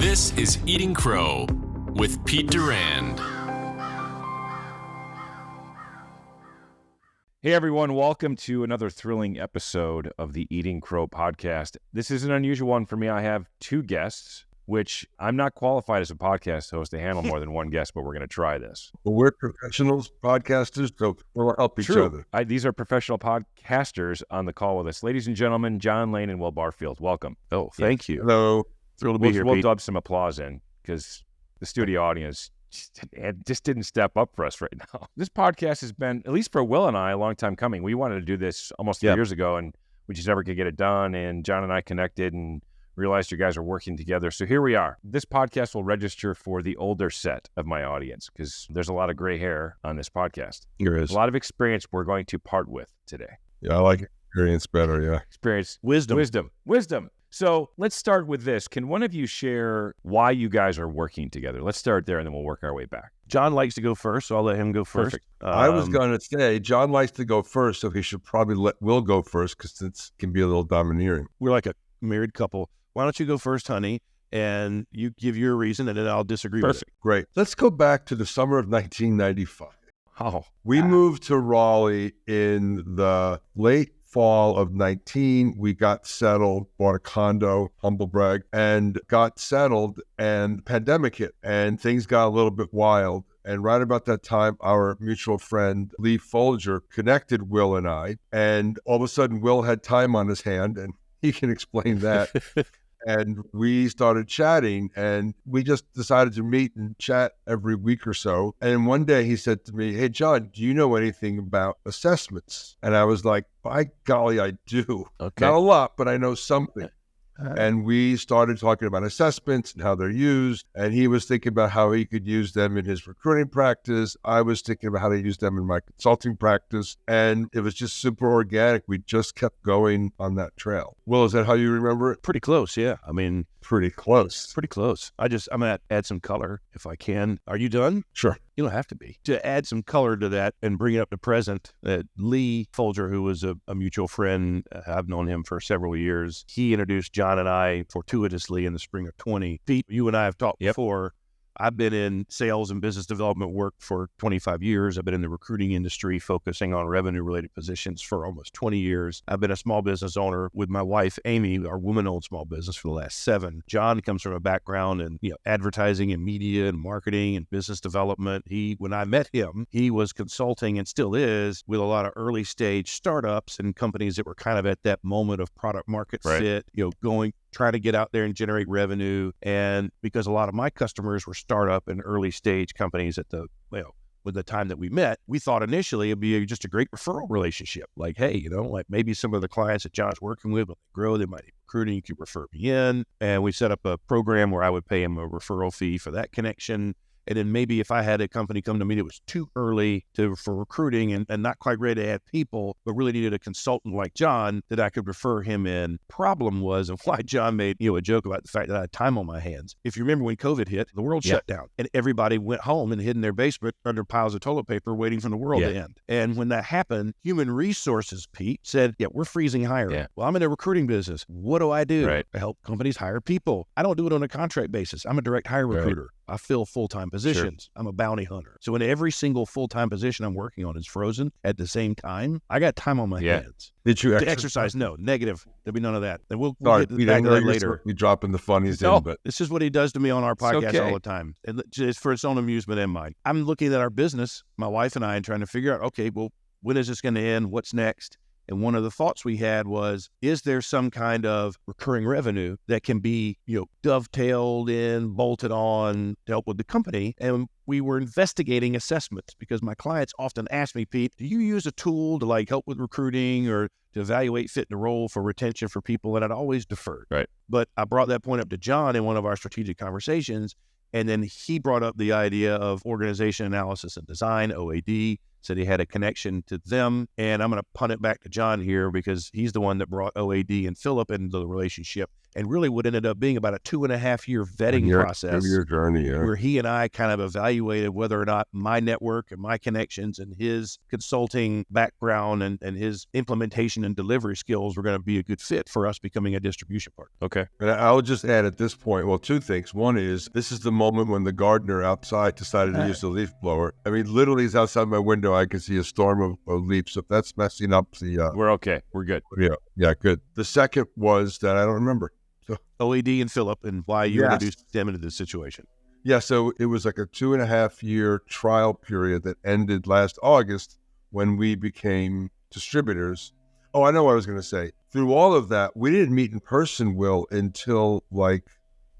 This is Eating Crow with Pete Durand. Hey everyone, welcome to another thrilling episode of the Eating Crow podcast. This is an unusual one for me. I have two guests, which I'm not qualified as a podcast host to handle more than one guest, but we're going to try this. Well, we're professionals, podcasters, so we'll help each other. These are professional podcasters on the call with us. Ladies and gentlemen, John Lane and Will Barfield, welcome. Oh, thank you. Hello. Thrilled to be here, We'll Pete. dub some applause in because the studio audience just didn't step up for us right now. This podcast has been, at least for Will and I, a long time coming. We wanted to do this almost 3 years ago, and we just never could get it done. And John and I connected and realized you guys are working together. So here we are. This podcast will register for the older set of my audience because there's a lot of gray hair on this podcast. There is. A lot of experience we're going to part with today. Yeah, I like experience better, yeah. Experience. Wisdom. So let's start with this. Can one of you share why you guys are working together? Let's start there and then we'll work our way back. John likes to go first, so I'll let him go first. Perfect. I was going to say, John likes to go first, so he should probably let Will go first because it can be a little domineering. We're like a married couple. Why don't you go first, honey, and you give your reason, and then I'll disagree with it. Great. Let's go back to the summer of 1995. Oh, We moved to Raleigh in the late fall of 19. We got settled, bought a condo, humble brag, and got settled, and the pandemic hit, and things got a little bit wild. And right about that time, our mutual friend, Lee Folger, connected Will and I, and all of a sudden, Will had time on his hand, and he can explain that. And we started chatting, and we just decided to meet and chat every week or so. And one day he said to me, "Hey, John, do you know anything about assessments?" And I was like, "By golly, I do. Okay. Not a lot, but I know something." And we started talking about assessments and how they're used. And he was thinking about how he could use them in his recruiting practice. I was thinking about how to use them in my consulting practice. And it was just super organic. We just kept going on that trail. Will, is that how you remember it? Pretty close, yeah. I mean, Pretty close. pretty close. I'm going to add some color if I can. Are you done? Sure. You don't have to be. To add some color to that and bring it up to present, Lee Folger, who was a mutual friend, I've known him for several years. He introduced John and I fortuitously in the spring of 20. Pete, you and I have talked before. I've been in sales and business development work for 25 years. I've been in the recruiting industry focusing on revenue-related positions for almost 20 years. I've been a small business owner with my wife, Amy, our woman-owned small business for the last 7. John comes from a background in advertising and media and marketing and business development. When I met him, he was consulting and still is with a lot of early-stage startups and companies that were kind of at that moment of product market fit, trying to get out there and generate revenue. And because a lot of my customers were startup and early stage companies with the time that we met, we thought initially it'd be just a great referral relationship. Like, hey, like maybe some of the clients that John's working with, when they grow, they might be recruiting, you could refer me in. And we set up a program where I would pay him a referral fee for that connection. And then maybe if I had a company come to me that was too early for recruiting and not quite ready to add people, but really needed a consultant like John, that I could refer him in. Problem was, and why John made a joke about the fact that I had time on my hands. If you remember when COVID hit, the world shut down and everybody went home and hid in their basement under piles of toilet paper waiting for the world to end. And when that happened, human resources, Pete, said, we're freezing hiring. Yeah. Well, I'm in the recruiting business. What do? I help companies hire people. I don't do it on a contract basis. I'm a direct hire recruiter. I fill full-time positions. Sure. I'm a bounty hunter. So when every single full-time position I'm working on is frozen at the same time, I got time on my hands. Did you exercise? No, negative. There'll be none of that. And we'll Sorry, get back to that later. You dropping the funnies No, in, but this is what he does to me on our podcast okay. all the time. And it's for its own amusement and mine. I'm looking at our business, my wife and I, and trying to figure out, okay, well, when is this going to end? What's next? And one of the thoughts we had was, is there some kind of recurring revenue that can be, dovetailed in, bolted on to help with the company? And we were investigating assessments because my clients often ask me, Pete, do you use a tool to help with recruiting or to evaluate fit in the role for retention for people? And I'd always deferred. Right. But I brought that point up to John in one of our strategic conversations. And then he brought up the idea of organization analysis and design, OAD. said he had a connection to them. And I'm going to punt it back to John here because he's the one that brought OAD and Philip into the relationship, and really what ended up being about a 2.5-year vetting process. 2-year journey, yeah. Where he and I kind of evaluated whether or not my network and my connections and his consulting background and his implementation and delivery skills were going to be a good fit for us becoming a distribution partner. Okay. And I'll just add at this point, well, two things. One is, this is the moment when the gardener outside decided to use the leaf blower. I mean, literally, it's outside my window. I can see a storm of leaves. So if that's messing up the... We're okay. We're good. Yeah, good. The second was that I don't remember. So OAD and Philip, and why you introduced them into this situation. Yeah, so it was like a 2.5-year trial period that ended last August when we became distributors. Oh, I know what I was going to say. Through all of that, we didn't meet in person, Will, until like...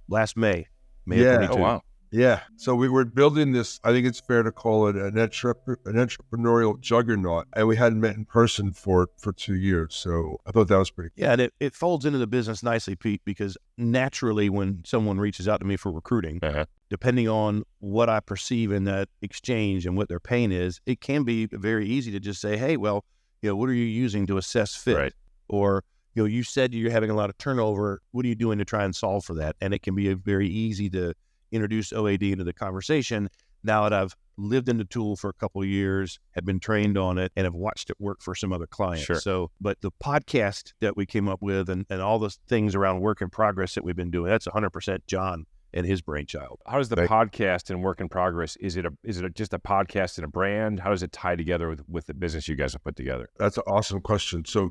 last May of Yeah. 22. Oh, wow. Yeah. So we were building this, I think it's fair to call it an entrepreneurial juggernaut, and we hadn't met in person for 2 years. So I thought that was pretty cool. Yeah, and it folds into the business nicely, Pete, because naturally when someone reaches out to me for recruiting, depending on what I perceive in that exchange and what their pain is, it can be very easy to just say, hey, well, what are you using to assess fit? Right. Or, you said you're having a lot of turnover. What are you doing to try and solve for that? And it can be very easy to introduce OAD into the conversation now that I've lived in the tool for a couple of years, have been trained on it, and have watched it work for some other clients. Sure. So, but the podcast that we came up with and all the things around work in progress that we've been doing, that's 100% John and his brainchild. How does the podcast and work in progress, is it just a podcast and a brand? How does it tie together with the business you guys have put together? That's an awesome question. So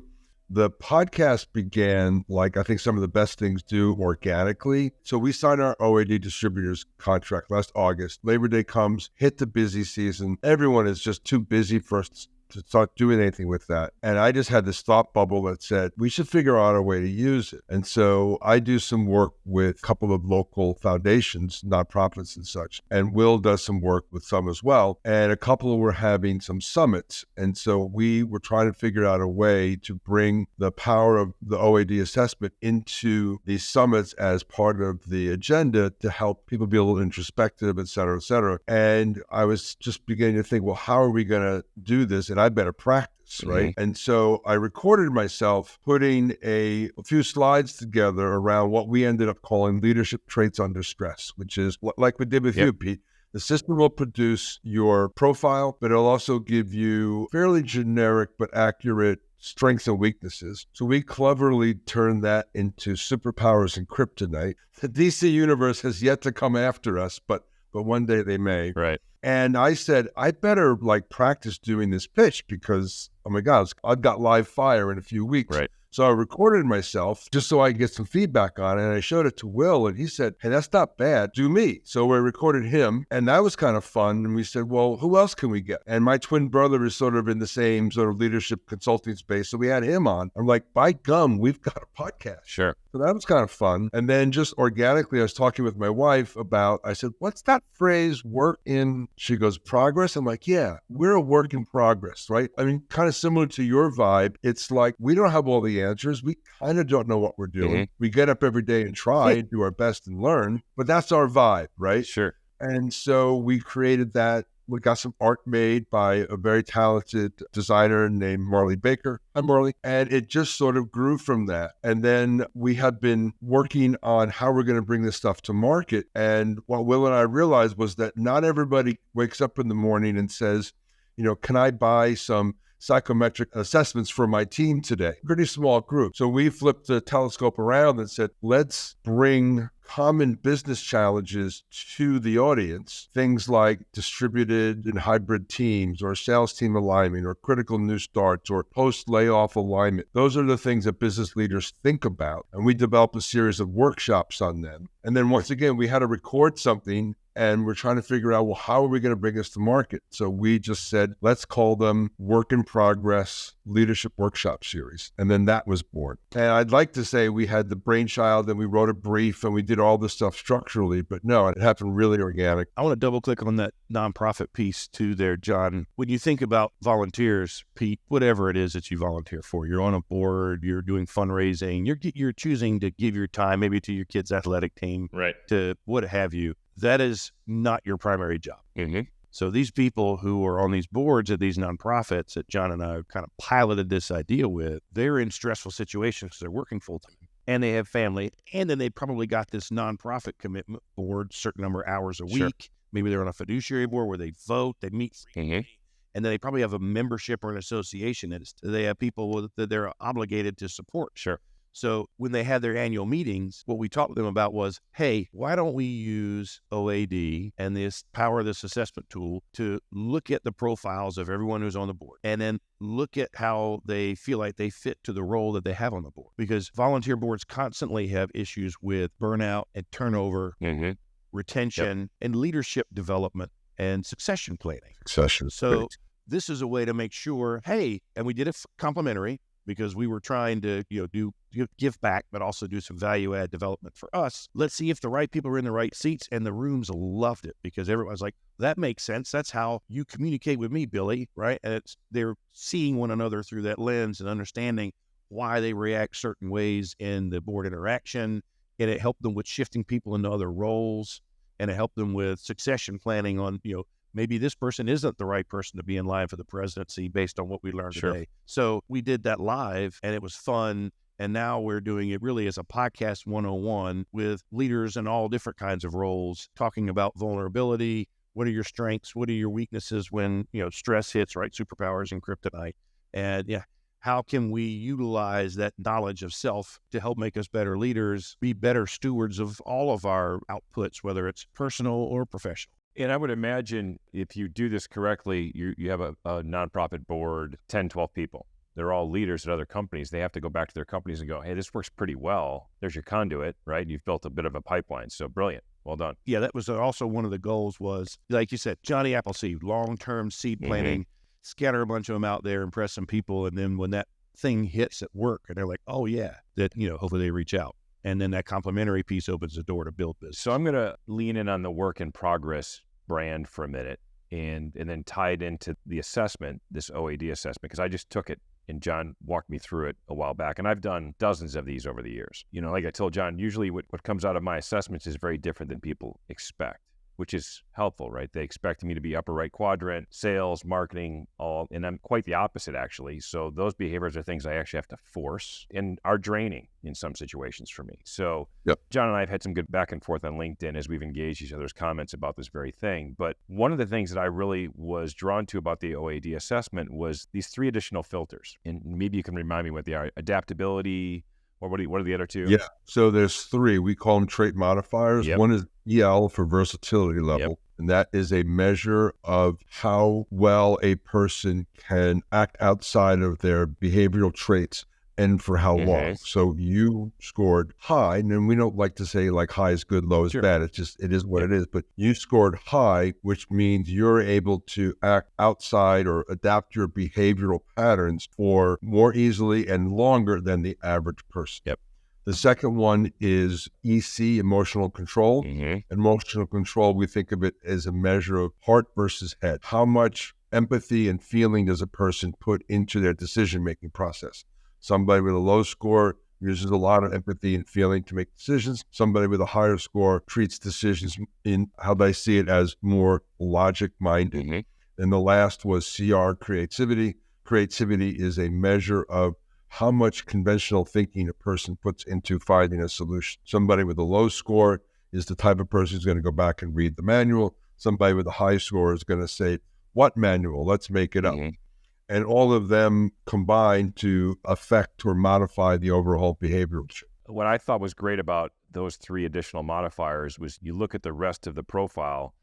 the podcast began, like I think some of the best things do, organically. So we signed our OAD distributors contract last August. Labor Day comes, hit the busy season. Everyone is just too busy for us to start doing anything with that. And I just had this thought bubble that said, we should figure out a way to use it. And so I do some work with a couple of local foundations, nonprofits and such. And Will does some work with some as well. And a couple were having some summits. And so we were trying to figure out a way to bring the power of the OAD assessment into these summits as part of the agenda to help people be a little introspective, et cetera, et cetera. And I was just beginning to think, well, how are we going to do this? And I better practice, right? And so I recorded myself putting a few slides together around what we ended up calling leadership traits under stress, which is like we did with you, Pete. The system will produce your profile, but it'll also give you fairly generic but accurate strengths and weaknesses. So we cleverly turned that into superpowers and kryptonite. The DC universe has yet to come after us, but one day they may. Right. And I said, I better practice doing this pitch because, oh my God, I've got live fire in a few weeks. Right. So I recorded myself just so I could get some feedback on it. And I showed it to Will and he said, hey, that's not bad. Do me. So we recorded him and that was kind of fun. And we said, well, who else can we get? And my twin brother is sort of in the same sort of leadership consulting space. So we had him on. I'm like, by gum, we've got a podcast. Sure. So that was kind of fun. And then just organically, I was talking with my wife about, I said, what's that phrase, work in, she goes, progress? I'm like, yeah, we're a work in progress, right? I mean, kind of similar to your vibe. It's like, we don't have all the answers. We kind of don't know what we're doing. We get up every day and try and do our best and learn, but that's our vibe, right? Sure. And so we created that. We got some art made by a very talented designer named Marley Baker. Hi, Marley. And it just sort of grew from that. And then we have been working on how we're going to bring this stuff to market. And what Will and I realized was that not everybody wakes up in the morning and says, can I buy some psychometric assessments for my team today? Pretty small group. So we flipped the telescope around and said, let's bring common business challenges to the audience. Things like distributed and hybrid teams or sales team alignment or critical new starts or post-layoff alignment. Those are the things that business leaders think about. And we developed a series of workshops on them. And then once again, we had to record something and we're trying to figure out, well, how are we going to bring this to market? So we just said, let's call them Work in Progress Leadership Workshop Series. And then that was born. And I'd like to say we had the brainchild and we wrote a brief and we did all this stuff structurally, but no, it happened really organic. I want to double click on that nonprofit piece too there, John. When you think about volunteers, Pete, whatever it is that you volunteer for, you're on a board, you're doing fundraising, you're choosing to give your time maybe to your kid's athletic team, right, to what have you. That is not your primary job. So these people who are on these boards of these nonprofits that John and I kind of piloted this idea with, they're in stressful situations because they're working full time and they have family. And then they probably got this nonprofit commitment board, certain number of hours a week. Maybe they're on a fiduciary board where they vote, they meet frequently. And then they probably have a membership or an association that they have people that they're obligated to support. So when they had their annual meetings, what we talked to them about was, hey, why don't we use OAD and this power of this assessment tool to look at the profiles of everyone who's on the board and then look at how they feel like they fit to the role that they have on the board. Because volunteer boards constantly have issues with burnout and turnover, retention, and leadership development and succession planning. So this is a way to make sure, hey, and we did it complimentary, because we were trying to, give back, but also do some value add development for us. Let's see if the right people are in the right seats. And the rooms loved it because everyone's like, that makes sense. That's how you communicate with me, Billy, right? And they're seeing one another through that lens and understanding why they react certain ways in the board interaction. And it helped them with shifting people into other roles, and it helped them with succession planning on, maybe this person isn't the right person to be in line for the presidency based on what we learned today. So we did that live and it was fun. And now we're doing it really as a podcast 101 with leaders in all different kinds of roles, talking about vulnerability. What are your strengths? What are your weaknesses when, stress hits, right? Superpowers and kryptonite. And how can we utilize that knowledge of self to help make us better leaders, be better stewards of all of our outputs, whether it's personal or professional? And I would imagine if you do this correctly, you have a nonprofit board, 10, 12 people. They're all leaders at other companies. They have to go back to their companies and go, hey, this works pretty well. There's your conduit, right? You've built a bit of a pipeline. So brilliant. Well done. Yeah, that was also one of the goals was, like you said, Johnny Appleseed, long-term seed planning, scatter a bunch of them out there, impress some people. And then when that thing hits at work and they're like, oh yeah, that, hopefully they reach out. And then that complementary piece opens the door to build business. So I'm going to lean in on the work in progress brand for a minute and then tie it into the assessment, this OAD assessment, because I just took it and John walked me through it a while back. And I've done dozens of these over the years. Like I told John, usually what comes out of my assessments is very different than people expect, which is helpful, right? They expect me to be upper right quadrant, sales, marketing, all, and I'm quite the opposite actually. So those behaviors are things I actually have to force and are draining in some situations for me. So John and I have had some good back and forth on LinkedIn as we've engaged each other's comments about this very thing. But one of the things that I really was drawn to about the OAD assessment was these 3 additional filters. And maybe you can remind me what they are: adaptability, or what are the other 2? Yeah. So there's 3. We call them trait modifiers. One is EL for versatility level. And that is a measure of how well a person can act outside of their behavioral traits and for how long. So you scored high, and we don't like to say like high is good, low is bad. It's just, it is what it is. But you scored high, which means you're able to act outside or adapt your behavioral patterns for more easily and longer than the average person. The second one is EC, emotional control. Emotional control, we think of it as a measure of heart versus head. How much empathy and feeling does a person put into their decision-making process? Somebody with a low score uses a lot of empathy and feeling to make decisions. Somebody with a higher score treats decisions in how they see it as more logic-minded. And the last was CR, creativity. Creativity is a measure of how much conventional thinking a person puts into finding a solution. Somebody with a low score is the type of person who's going to go back and read the manual. Somebody with a high score is going to say, what manual? Let's make it up. And all of them combine to affect or modify the overall behavioral change. What I thought was great about those 3 additional modifiers was you look at the rest of the profile,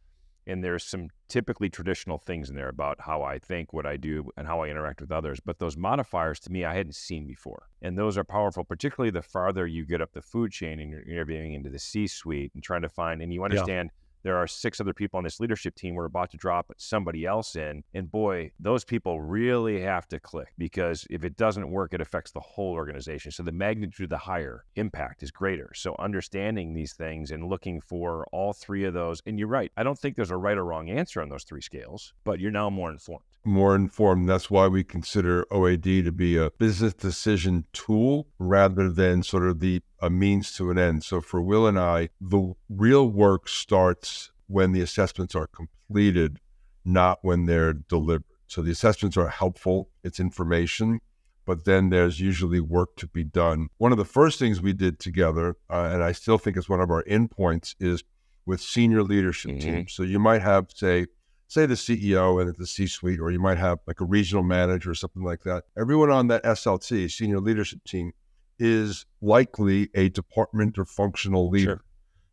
and there's some typically traditional things in there about how I think, what I do, and how I interact with others. But those modifiers, to me, I hadn't seen before. And those are powerful, particularly the farther you get up the food chain and you're interviewing into the C-suite and trying to find, and you understand there are 6 other people on this leadership team. We're about to drop somebody else in. And boy, those people really have to click, because if it doesn't work, it affects the whole organization. So the magnitude of the higher impact is greater. So understanding these things and looking for all 3 of those. And you're right. I don't think there's a right or wrong answer on those 3 scales, but you're now more informed. More informed. That's why we consider OAD to be a business decision tool rather than sort of a means to an end. So for Will and I, the real work starts when the assessments are completed, not when they're delivered. So the assessments are helpful. It's information, but then there's usually work to be done. One of the first things we did together, and I still think it's one of our endpoints, is with senior leadership teams. So you might have, say the CEO and the C-suite, or you might have like a regional manager or something like that. Everyone on that SLT, senior leadership team, is likely a department or functional leader. Sure.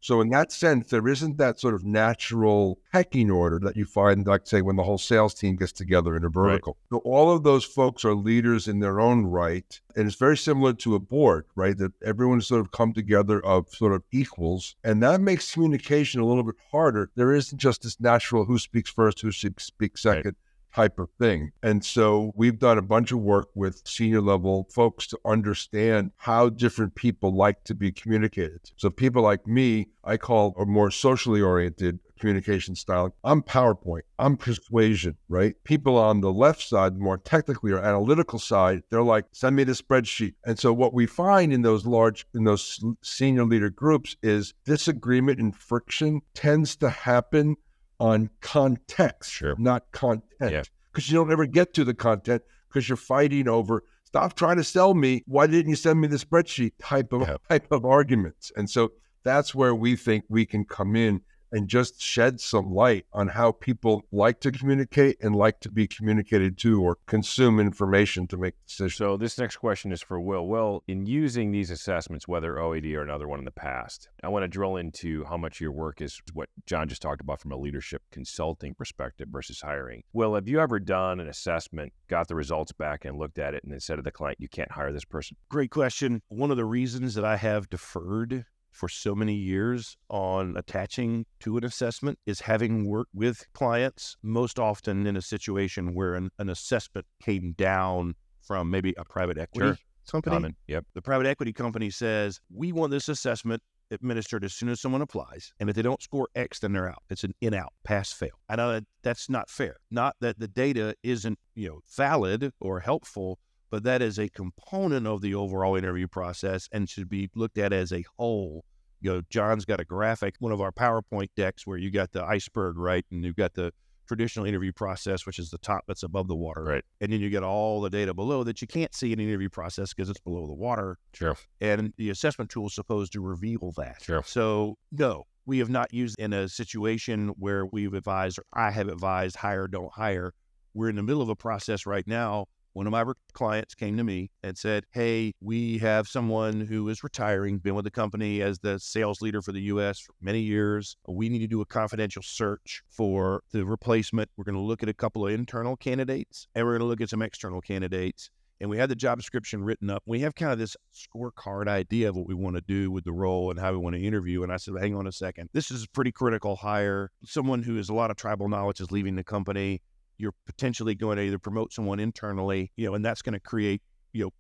So in that sense, there isn't that sort of natural pecking order that you find, like, say, when the whole sales team gets together in a vertical. Right. So all of those folks are leaders in their own right. And it's very similar to a board, right? That everyone sort of come together of sort of equals. And that makes communication a little bit harder. There isn't just this natural who speaks first, who speaks second. Right. Type of thing. And so we've done a bunch of work with senior level folks to understand how different people like to be communicated. So people like me, I call a more socially oriented communication style. I'm PowerPoint, I'm persuasion, right? People on the left side, more technically or analytical side, they're like, send me the spreadsheet. And so what we find in those senior leader groups is disagreement and friction tends to happen on context, sure, not content. Because you don't ever get to the content because you're fighting over, stop trying to sell me, why didn't you send me the spreadsheet type of arguments. And so that's where we think we can come in and just shed some light on how people like to communicate and like to be communicated to or consume information to make decisions. So this next question is for Will. Will, in using these assessments, whether OAD or another one in the past, I want to drill into how much of your work is what John just talked about from a leadership consulting perspective versus hiring. Will, have you ever done an assessment, got the results back and looked at it and then said to the client, you can't hire this person? Great question. One of the reasons that I have deferred for so many years on attaching to an assessment is having worked with clients, most often in a situation where an assessment came down from maybe a private equity company. Common. Yep. The private equity company says, we want this assessment administered as soon as someone applies. And if they don't score X, then they're out. It's an in-out, pass-fail. I know that's not fair. Not that the data isn't, valid or helpful, but that is a component of the overall interview process and should be looked at as a whole. John's got a graphic, one of our PowerPoint decks where you got the iceberg, right? And you've got the traditional interview process, which is the top that's above the water. Right. And then you get all the data below that you can't see in an interview process because it's below the water. Sure. And the assessment tool is supposed to reveal that. Sure. So no, we have not used in a situation where we've advised, or I have advised, hire, don't hire. We're in the middle of a process right now. One of my clients came to me and said, hey, we have someone who is retiring, been with the company as the sales leader for the U.S. for many years. We need to do a confidential search for the replacement. We're going to look at a couple of internal candidates, and we're going to look at some external candidates. And we had the job description written up. We have kind of this scorecard idea of what we want to do with the role and how we want to interview. And I said, hang on a second. This is a pretty critical hire. Someone who has a lot of tribal knowledge is leaving the company. You're potentially going to either promote someone internally, and that's going to create,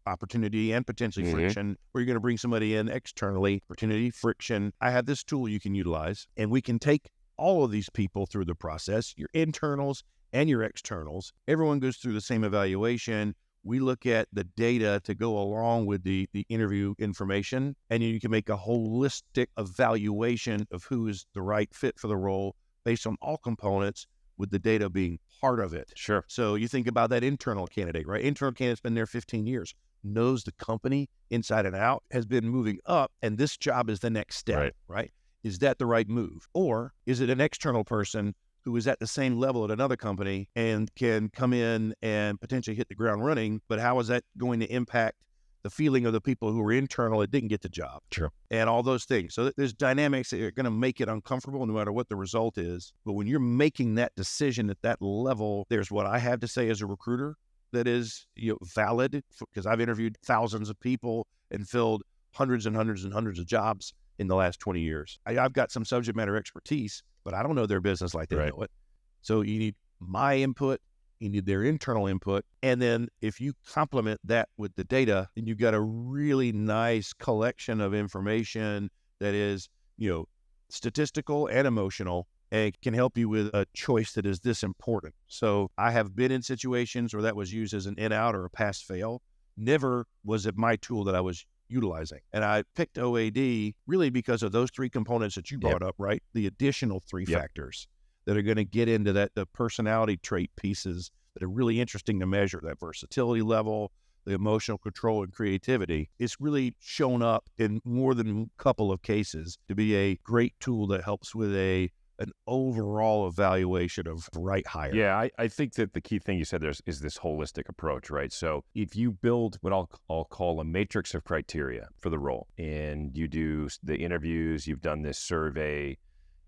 opportunity and potentially friction, or you're going to bring somebody in externally, opportunity, friction. I have this tool you can utilize, and we can take all of these people through the process, your internals and your externals. Everyone goes through the same evaluation. We look at the data to go along with the interview information, and you can make a holistic evaluation of who is the right fit for the role based on all components, with the data being part of it. Sure. So you think about that internal candidate, right? Internal candidate's been there 15 years, knows the company inside and out, has been moving up, and this job is the next step, right? Is that the right move? Or is it an external person who is at the same level at another company and can come in and potentially hit the ground running, but how is that going to impact the feeling of the people who were internal that didn't get the job? Sure. And all those things. So there's dynamics that are going to make it uncomfortable no matter what the result is. But when you're making that decision at that level, there's what I have to say as a recruiter that is valid, because I've interviewed thousands of people and filled hundreds and hundreds and hundreds of jobs in the last 20 years. I've got some subject matter expertise, but I don't know their business like they know it. So you need my input. You need their internal input. And then if you complement that with the data, then you've got a really nice collection of information that is, statistical and emotional, and can help you with a choice that is this important. So I have been in situations where that was used as an in-out or a pass-fail. Never was it my tool that I was utilizing. And I picked OAD really because of those three components that you brought up, right? The additional three factors. that are going to get into the personality trait pieces that are really interesting to measure, that versatility level, the emotional control and creativity. It's really shown up in more than a couple of cases to be a great tool that helps with an overall evaluation of right hire. Yeah, I think that the key thing you said there is this holistic approach, right? So if you build what I'll call a matrix of criteria for the role, and you do the interviews, you've done this survey,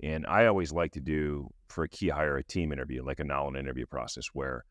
and I always like to do for a key hire a team interview, like a knowledge interview process where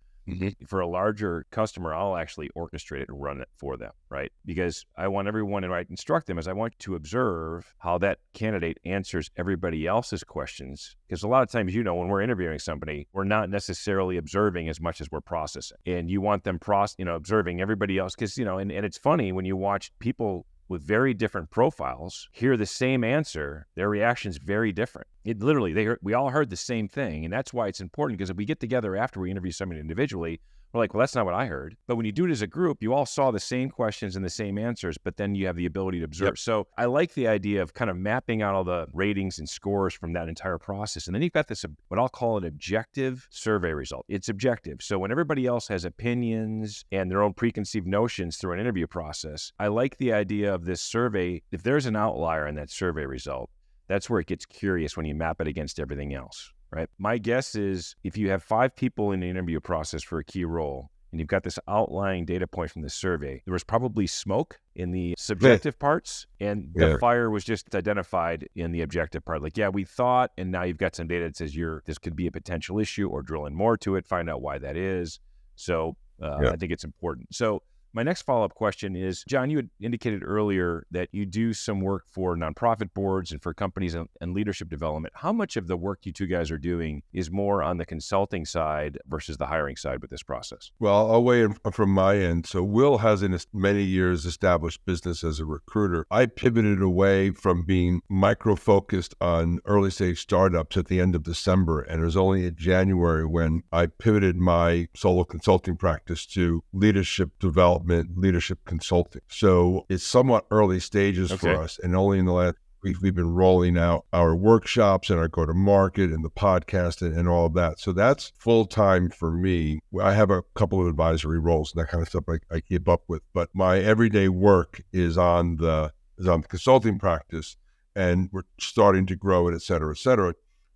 for a larger customer, I'll actually orchestrate it and run it for them, right? Because I want everyone, and I instruct them, is I want you to observe how that candidate answers everybody else's questions. Because a lot of times, when we're interviewing somebody, we're not necessarily observing as much as we're processing. And you want them observing everybody else. Because, and it's funny when you watch people with very different profiles hear the same answer, their reaction's very different. It literally, we all heard the same thing. And that's why it's important, because if we get together after we interview somebody individually, we're like, well, that's not what I heard. But when you do it as a group, you all saw the same questions and the same answers, but then you have the ability to observe. Yep. So I like the idea of kind of mapping out all the ratings and scores from that entire process. And then you've got this, what I'll call an objective survey result. It's objective. So when everybody else has opinions and their own preconceived notions through an interview process, I like the idea of this survey. If there's an outlier in that survey result, that's where it gets curious when you map it against everything else. Right. My guess is if you have 5 people in the interview process for a key role, and you've got this outlying data point from the survey, there was probably smoke in the subjective parts, and the fire was just identified in the objective part. Like, yeah, we thought, and now you've got some data that says this could be a potential issue, or drill in more to it, find out why that is. So I think it's important. So my next follow-up question is, John, you had indicated earlier that you do some work for nonprofit boards and for companies and leadership development. How much of the work you two guys are doing is more on the consulting side versus the hiring side with this process? Well, I'll weigh in from my end. So Will has in many years established business as a recruiter. I pivoted away from being micro-focused on early-stage startups at the end of December, and it was only in January when I pivoted my solo consulting practice to leadership development, leadership consulting. So it's somewhat early stages for us, and only in the last week we've been rolling out our workshops and our go-to-market and the podcast and all of that. So that's full-time for me. I have a couple of advisory roles and that kind of stuff I keep up with, but my everyday work is on the consulting practice, and we're starting to grow it, et cetera, et cetera.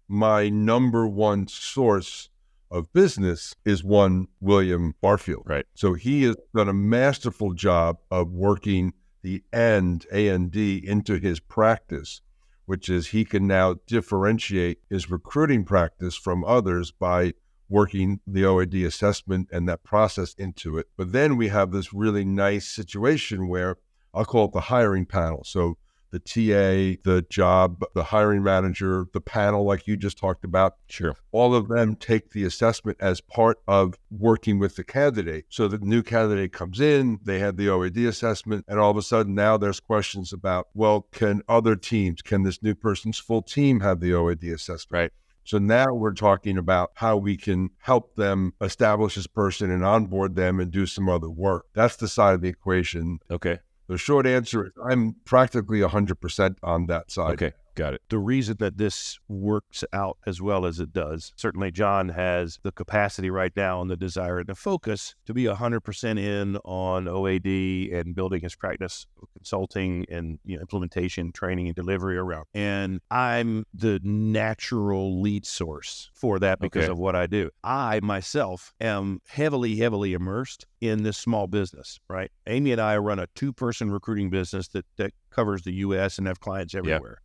My number one source of business is one William Barfield. Right. So he has done a masterful job of working the A&D into his practice, which is he can now differentiate his recruiting practice from others by working the OAD assessment and that process into it. But then we have this really nice situation where I'll call it the hiring panel. So the TA, the job, the hiring manager, the panel like you just talked about. Sure. All of them take the assessment as part of working with the candidate. So the new candidate comes in, they have the OAD assessment, and all of a sudden now there's questions about, well, can this new person's full team have the OAD assessment? Right. So now we're talking about how we can help them establish this person and onboard them and do some other work. That's the side of the equation. Okay. The short answer is I'm practically 100% on that side. Okay, got it. The reason that this works out as well as it does, certainly John has the capacity right now and the desire and the focus to be 100% in on OAD and building his practice of consulting and implementation, training, and delivery around. And I'm the natural lead source for that because of what I do. I myself am heavily immersed in this small business, right? Amy and I run a 2-person recruiting business that covers the U.S. and have clients everywhere.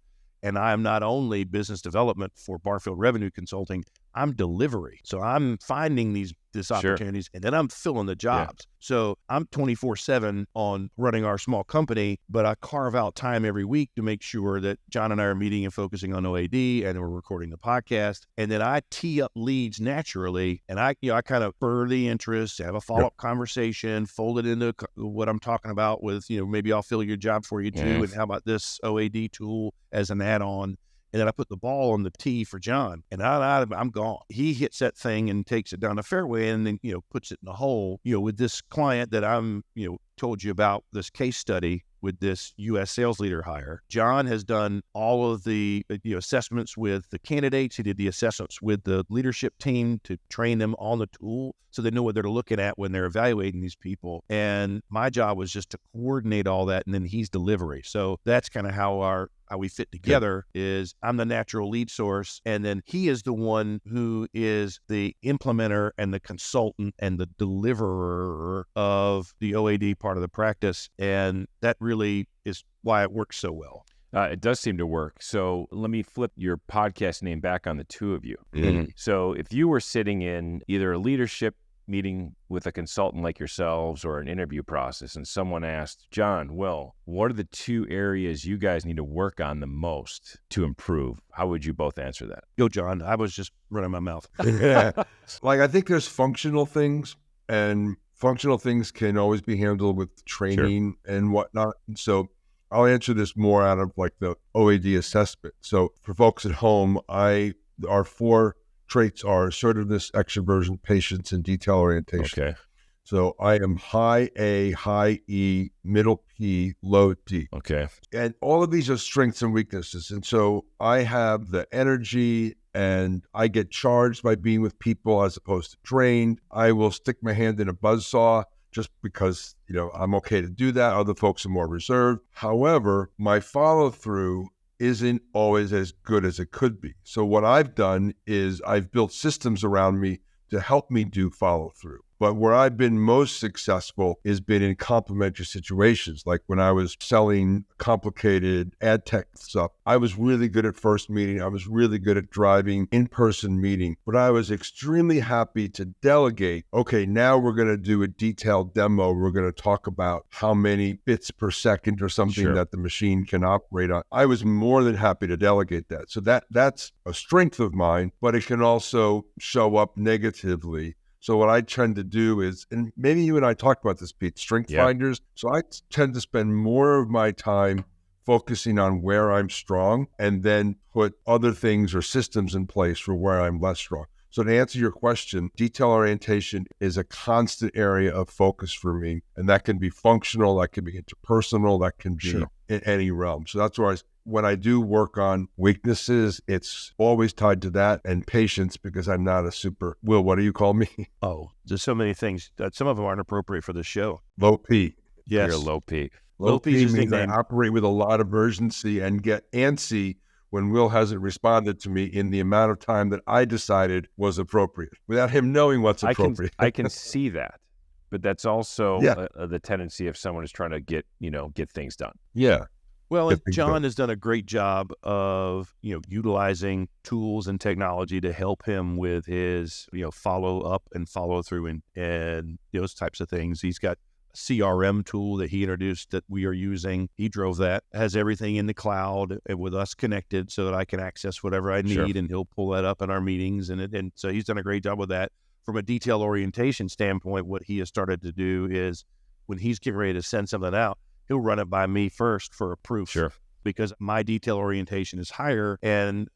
And I'm not only business development for Barfield Revenue Consulting, I'm delivery. So I'm finding these opportunities, and then I'm filling the jobs. So I'm 24/7 on running our small company, but I carve out time every week to make sure that John and I are meeting and focusing on OAD, and we're recording the podcast. And then I tee up leads naturally, and I kind of spur the interest, have a follow-up conversation, fold it into what I'm talking about with, maybe I'll fill your job for you too, and how about this OAD tool as an add-on? And then I put the ball on the tee for John, and I'm gone. He hits that thing and takes it down the fairway, and then puts it in the hole. With this client that I'm told you about, this case study with this U.S. sales leader hire. John has done all of the assessments with the candidates. He did the assessments with the leadership team to train them on the tool so they know what they're looking at when they're evaluating these people. And my job was just to coordinate all that, and then he's delivery. So that's kind of how we fit together. Is I'm the natural lead source, and then he is the one who is the implementer and the consultant and the deliverer of the OAD part of the practice. And that really is why it works so well. It does seem to work. So let me flip your podcast name back on the two of you. Mm-hmm. So if you were sitting in either a leadership meeting with a consultant like yourselves or an interview process, and someone asked, John, Will, what are the two areas you guys need to work on the most to improve? How would you both answer that? Yo, John, I was just running my mouth. Yeah. Like, I think there's functional things, and functional things can always be handled with training and whatnot. And so I'll answer this more out of like the OAD assessment. So for folks at home, our 4 traits are assertiveness, extroversion, patience, and detail orientation. Okay. So I am high A, high E, middle P, low D. Okay. And all of these are strengths and weaknesses. And so I have the energy, and I get charged by being with people as opposed to drained. I will stick my hand in a buzzsaw just because, I'm okay to do that. Other folks are more reserved. However, my follow-through isn't always as good as it could be. So what I've done is I've built systems around me to help me do follow through. But where I've been most successful has been in complementary situations. Like when I was selling complicated ad tech stuff, I was really good at first meeting. I was really good at driving in-person meeting, but I was extremely happy to delegate. Okay, now we're going to do a detailed demo. We're going to talk about how many bits per second or something that the machine can operate on. I was more than happy to delegate that. So that's a strength of mine, but it can also show up negatively. So what I tend to do is, and maybe you and I talked about this, Pete, strength finders. So I tend to spend more of my time focusing on where I'm strong and then put other things or systems in place for where I'm less strong. So to answer your question, detail orientation is a constant area of focus for me. And that can be functional, that can be interpersonal, that can be in any realm. So that's where when I do work on weaknesses, it's always tied to that, and patience, because I'm not a super, Will, what do you call me? Oh, there's so many things. Some of them aren't appropriate for the show. Low P. Yes. You're low P. Low P means I nickname. operate with a lot of urgency and get antsy when Will hasn't responded to me in the amount of time that I decided was appropriate, without him knowing what's appropriate. I can see that, but that's also the tendency of someone who's trying to get things done. Yeah. Well, and John has done a great job of, utilizing tools and technology to help him with his, follow up and follow through and those types of things. He's got a CRM tool that he introduced that we are using. He drove that, has everything in the cloud and with us connected so that I can access whatever I need, and he'll pull that up in our meetings. And so he's done a great job with that. From a detail orientation standpoint, what he has started to do is when he's getting ready to send something out, he'll run it by me first for a proof, because my detail orientation is higher, and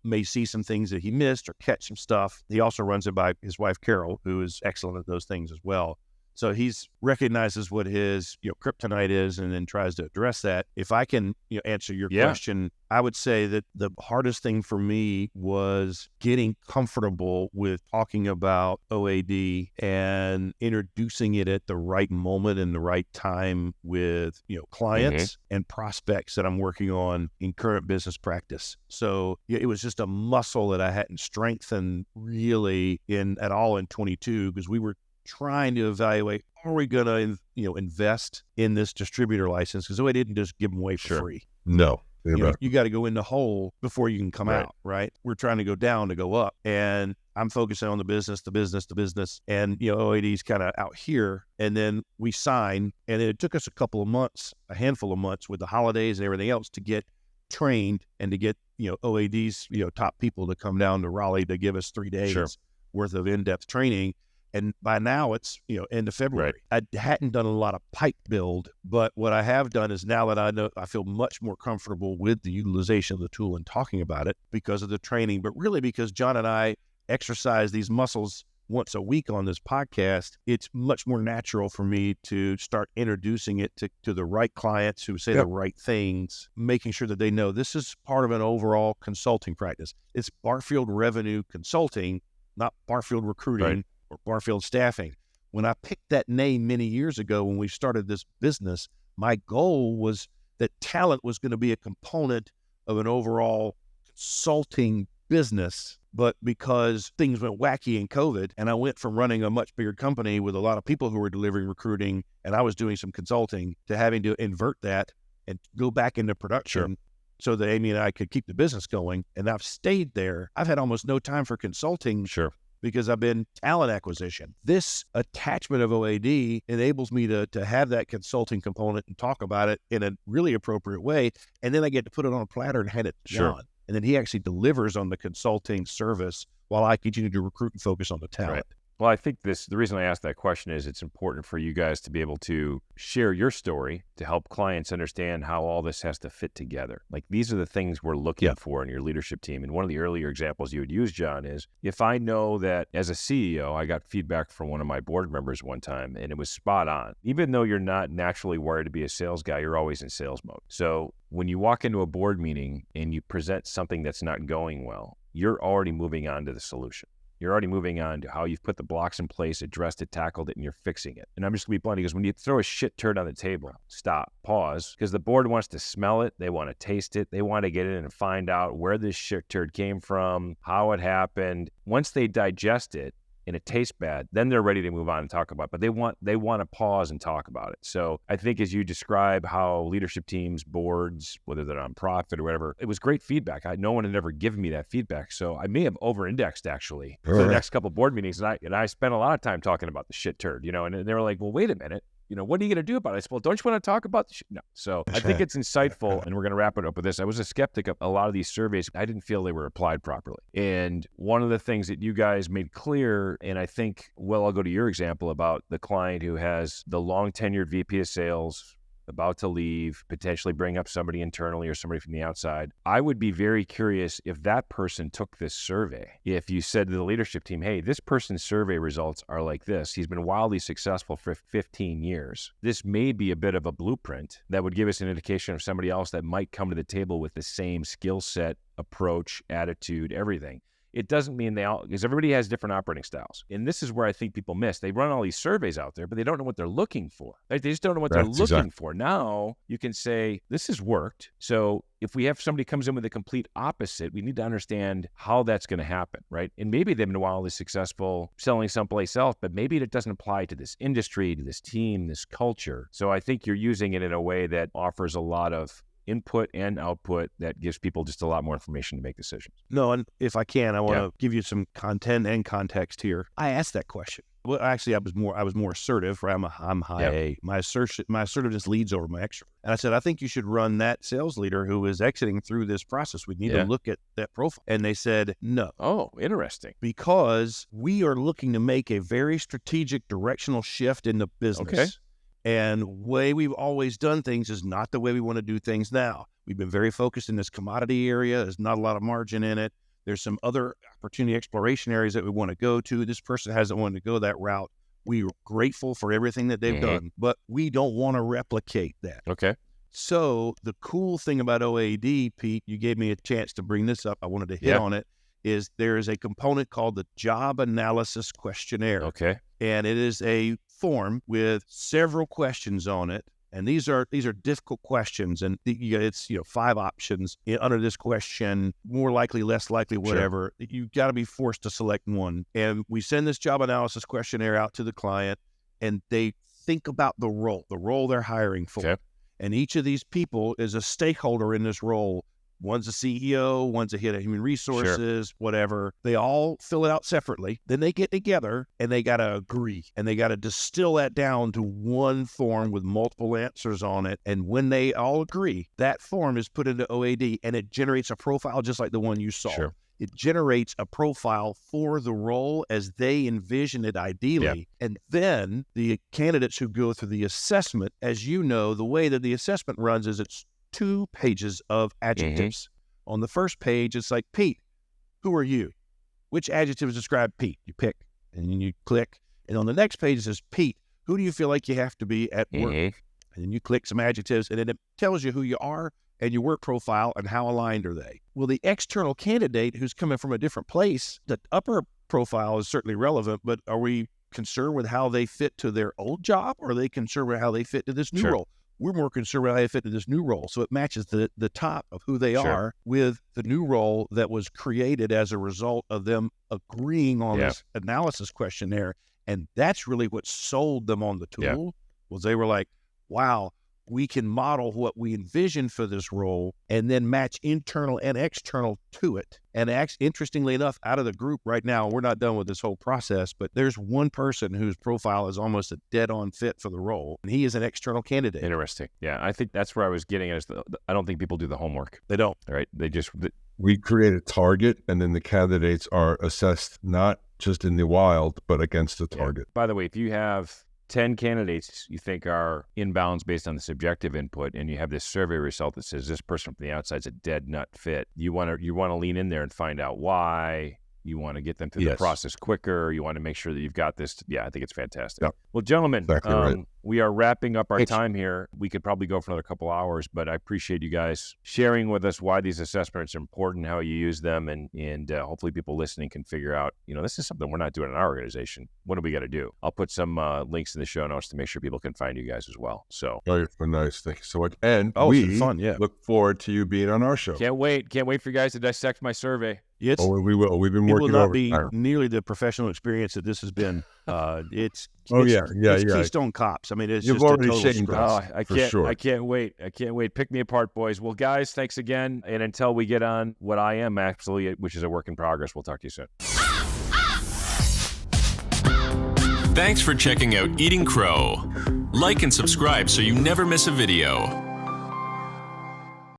may see some things that he missed or catch some stuff. He also runs it by his wife, Carol, who is excellent at those things as well. So he's recognizes what his kryptonite is and then tries to address that. If I can answer your question, I would say that the hardest thing for me was getting comfortable with talking about OAD and introducing it at the right moment and the right time with clients and prospects that I'm working on in current business practice. So it was just a muscle that I hadn't strengthened really at all in 22, because we were trying to evaluate, are we going to invest in this distributor license? Because I didn't just give them away for free. No. You got to go in the hole before you can come out, right? We're trying to go down to go up. And I'm focusing on the business. And, OAD's kind of out here. And then we sign. And it took us a handful of months with the holidays and everything else to get trained and to get, OAD's, top people to come down to Raleigh to give us 3 days worth of in-depth training. And by now it's, end of February. I hadn't done a lot of pipe build, but what I have done is now that I know, I feel much more comfortable with the utilization of the tool and talking about it because of the training, but really because John and I exercise these muscles once a week on this podcast, it's much more natural for me to start introducing it to the right clients who say the right things, making sure that they know this is part of an overall consulting practice. It's Barfield Revenue Consulting, not Barfield Recruiting or Barfield Staffing. When I picked that name many years ago when we started this business, my goal was that talent was going to be a component of an overall consulting business. But because things went wacky in COVID, and I went from running a much bigger company with a lot of people who were delivering recruiting, and I was doing some consulting, to having to invert that and go back into production so that Amy and I could keep the business going. And I've stayed there. I've had almost no time for consulting because I've been talent acquisition. This attachment of OAD enables me to have that consulting component and talk about it in a really appropriate way. And then I get to put it on a platter and hand it to John. And then he actually delivers on the consulting service while I continue to recruit and focus on the talent. Well, I think the reason I asked that question is it's important for you guys to be able to share your story to help clients understand how all this has to fit together. Like, these are the things we're looking for in your leadership team. And one of the earlier examples you would use, John, is if I know that as a CEO, I got feedback from one of my board members one time, and it was spot on. Even though you're not naturally wired to be a sales guy, you're always in sales mode. So when you walk into a board meeting and you present something that's not going well, you're already moving on to the solution. You're already moving on to how you've put the blocks in place, addressed it, tackled it, and you're fixing it. And I'm just going to be blunt, because when you throw a shit turd on the table, stop, pause, because the board wants to smell it. They want to taste it. They want to get in and find out where this shit turd came from, how it happened. Once they digest it and it tastes bad, then they're ready to move on and talk about it. But they want to pause and talk about it. So I think as you describe how leadership teams, boards, whether they're nonprofit or whatever, it was great feedback. No one had ever given me that feedback. So I may have over-indexed actually for the next couple of board meetings. And I spent a lot of time talking about the shit turd, and they were like, well, wait a minute. What are you going to do about it? I said, well, don't you want to talk about the shit? No. So I think it's insightful, and we're going to wrap it up with this. I was a skeptic of a lot of these surveys. I didn't feel they were applied properly. And one of the things that you guys made clear, and I think, I'll go to your example about the client who has the long tenured VP of sales, about to leave, potentially bring up somebody internally or somebody from the outside. I would be very curious if that person took this survey. If you said to the leadership team, hey, this person's survey results are like this. He's been wildly successful for 15 years. This may be a bit of a blueprint that would give us an indication of somebody else that might come to the table with the same skill set, approach, attitude, everything. It doesn't mean because everybody has different operating styles. And this is where I think people miss. They run all these surveys out there, but they don't know what they're looking for. Right? They just don't know what they're looking for. Now you can say, this has worked. So if we have somebody comes in with a complete opposite, we need to understand how that's going to happen, right? And maybe they've been wildly successful selling someplace else, but maybe it doesn't apply to this industry, to this team, this culture. So I think you're using it in a way that offers a lot of input and output that gives people just a lot more information to make decisions. No, and if I can, I want to give you some content and context here. I asked that question. Well, actually, I was more assertive. Right? I'm high A. My assertiveness leads over my extrovert. And I said, I think you should run that sales leader who is exiting through this process. We need to look at that profile. And they said no. Oh, interesting. Because we are looking to make a very strategic directional shift in the business. Okay. And the way we've always done things is not the way we want to do things now. We've been very focused in this commodity area. There's not a lot of margin in it. There's some other opportunity exploration areas that we want to go to. This person hasn't wanted to go that route. We are grateful for everything that they've done, but we don't want to replicate that. Okay. So the cool thing about OAD, Pete, you gave me a chance to bring this up. I wanted to hit on it, is there is a component called the Job Analysis Questionnaire. Okay. And it is a form with several questions on it. And these are difficult questions, and it's 5 options under this question: more likely, less likely, whatever. Sure. You've got to be forced to select one. And we send this job analysis questionnaire out to the client, and they think about the role they're hiring for. Okay. And each of these people is a stakeholder in this role. One's a CEO, one's a head of human resources, whatever. They all fill it out separately. Then they get together and they got to agree, and they got to distill that down to one form with multiple answers on it. And when they all agree, that form is put into OAD, and it generates a profile just like the one you saw. Sure. It generates a profile for the role as they envision it ideally. Yeah. And then the candidates who go through the assessment, as you know, the way that the assessment runs is it's 2 pages of adjectives. Mm-hmm. On the first page, it's like, Pete, who are you? Which adjectives describe Pete? You pick. And then you click. And on the next page it says, Pete, who do you feel like you have to be at work? And then you click some adjectives, and then it tells you who you are and your work profile and how aligned are they. Well, the external candidate who's coming from a different place, the upper profile is certainly relevant, but are we concerned with how they fit to their old job, or are they concerned with how they fit to this new role? We're more concerned with how they fit to this new role. So it matches the top of who they are with the new role that was created as a result of them agreeing on this analysis questionnaire. And that's really what sold them on the tool, was they were like, wow, we can model what we envision for this role and then match internal and external to it. And interestingly enough, out of the group right now, we're not done with this whole process, but there's one person whose profile is almost a dead-on fit for the role, and he is an external candidate. Interesting. Yeah, I think that's where I was getting at. I don't think people do the homework. They don't. Right? We create a target, and then the candidates are assessed not just in the wild, but against the target. By the way, if you have 10 candidates you think are inbounds based on the subjective input, and you have this survey result that says this person from the outside is a dead nut fit, you want to lean in there and find out why. You want to get them through the process quicker. You want to make sure that you've got this. I think it's fantastic. Yep. Well, gentlemen, exactly we are wrapping up our time here. We could probably go for another couple hours, but I appreciate you guys sharing with us why these assessments are important, how you use them, and hopefully people listening can figure out, this is something we're not doing in our organization. What do we got to do? I'll put some links in the show notes to make sure people can find you guys as well. So, nice. Thank you so much. And we fun, look forward to you being on our show. Can't wait for you guys to dissect my survey. We will. We've been working over. It will not be nearly the professional experience that this has been. It's Keystone Cops. I mean, it's You've just already a total shaken scratch. I can't. Sure. I can't wait. Pick me apart, boys. Well, guys, thanks again. And until we get on what I am actually, which is a work in progress, we'll talk to you soon. Thanks for checking out Eating Crow. Like and subscribe so you never miss a video.